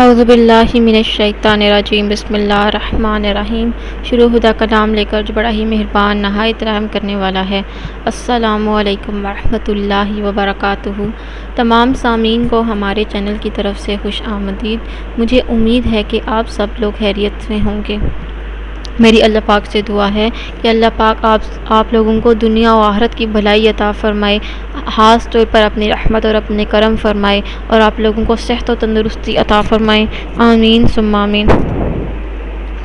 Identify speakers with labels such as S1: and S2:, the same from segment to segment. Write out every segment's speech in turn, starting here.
S1: اعوذ باللہ من الشیطان الرجیم، بسم اللہ الرحمن الرحیم۔ شروع خدا کا نام لے کر جو بڑا ہی مہربان نہایت رحم کرنے والا ہے۔ السلام علیکم ورحمۃ اللہ وبرکاتہ۔ تمام سامعین کو ہمارے چینل کی طرف سے خوش آمدید۔ مجھے امید ہے کہ آپ سب لوگ خیریت سے ہوں گے۔ میری اللہ پاک سے دعا ہے کہ اللہ پاک آپ لوگوں کو دنیا و آخرت کی بھلائی عطا فرمائے، خاص طور پر اپنی رحمت اور اپنے کرم فرمائے، اور آپ لوگوں کو صحت و تندرستی عطا فرمائے، آمین ثم آمین۔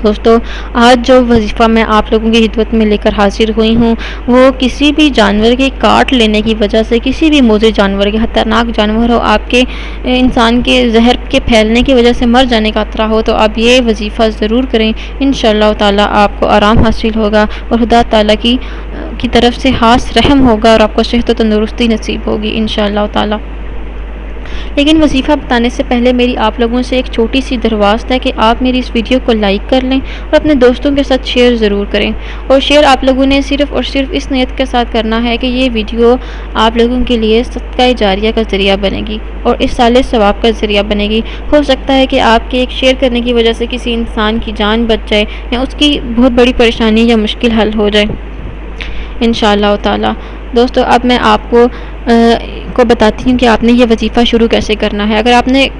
S1: دوستو، آج جو وظیفہ میں آپ لوگوں کی خدمت میں لے کر حاضر ہوئی ہوں، وہ کسی بھی جانور کے کاٹ لینے کی وجہ سے، کسی بھی موذی جانور کے، خطرناک جانور ہو، آپ کے انسان کے زہر کے پھیلنے کی وجہ سے مر جانے کا خطرہ ہو، تو آپ یہ وظیفہ ضرور کریں۔ انشاءاللہ تعالیٰ آپ کو آرام حاصل ہوگا اور خدا تعالیٰ کی طرف سے خاص رحم ہوگا، اور آپ کو صحت و تندرستی نصیب ہوگی انشاءاللہ تعالیٰ۔ لیکن وظیفہ بتانے سے پہلے میری آپ لوگوں سے ایک چھوٹی سی درخواست ہے کہ آپ میری اس ویڈیو کو لائک کر لیں اور اپنے دوستوں کے ساتھ شیئر ضرور کریں، اور شیئر آپ لوگوں نے صرف اور صرف اس نیت کے ساتھ کرنا ہے کہ یہ ویڈیو آپ لوگوں کے لیے صدقہ جاریہ کا ذریعہ بنے گی اور اس سال ثواب کا ذریعہ بنے گی۔ ہو سکتا ہے کہ آپ کے ایک شیئر کرنے کی وجہ سے کسی انسان کی جان بچ جائے، یا اس کی بہت بڑی پریشانی یا مشکل حل ہو جائے انشاءاللہ تعالیٰ۔ دوستو، اب میں آپ کو بتاتی ہوں کہ آپ نے یہ وظیفہ شروع کیسے کرنا ہے۔ اگر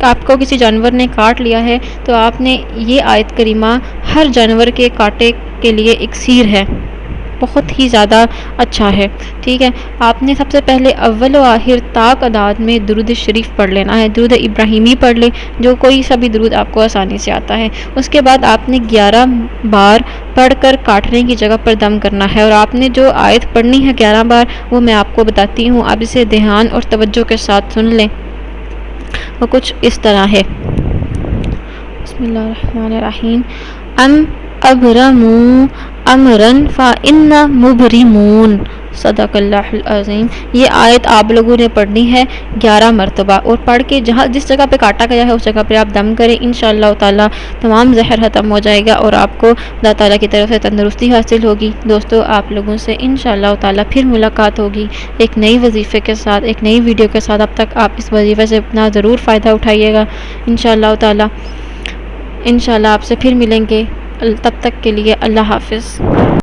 S1: آپ کو کسی جانور نے کاٹ لیا ہے، تو آپ نے یہ آیت کریمہ، ہر جانور کے کاٹے کے لیے اکسیر ہے، بہت ہی زیادہ اچھا ہے، ٹھیک ہے۔ آپ نے سب سے پہلے اول و آخر تاک اعداد میں درود شریف پڑھ لینا ہے، درود ابراہیمی پڑھ لیں، جو کوئی سا بھی درود آپ کو آسانی سے آتا ہے۔ اس کے بعد آپ نے 11 بار پڑھ کر کاٹنے کی جگہ پر دم کرنا ہے، اور آپ نے جو آیت پڑھنی ہے 11 بار، وہ میں آپ کو بتاتی ہوں، آپ اسے دھیان اور توجہ کے ساتھ سن لیں۔ وہ کچھ اس طرح ہے: بسم اللہ الرحمن الرحیم، ام ابرموا امرا فإنا مبرمون، صدق اللہ العظیم۔ یہ آیت آپ لوگوں نے پڑھنی ہے 11 مرتبہ، اور پڑھ کے جس جگہ پہ کاٹا گیا ہے اس جگہ پہ آپ دم کریں، انشاءاللہ تعالیٰ تمام زہر ختم ہو جائے گا، اور آپ کو اللہ تعالیٰ کی طرف سے تندرستی حاصل ہوگی۔ دوستو، آپ لوگوں سے انشاءاللہ تعالیٰ پھر ملاقات ہوگی ایک نئی وظیفے کے ساتھ، ایک نئی ویڈیو کے ساتھ۔ اب تک آپ اس وظیفے سے اپنا ضرور فائدہ اٹھائیے گا انشاءاللہ تعالیٰ۔ انشاءاللہ آپ سے پھر ملیں گے، تب تک کے لیے اللہ حافظ۔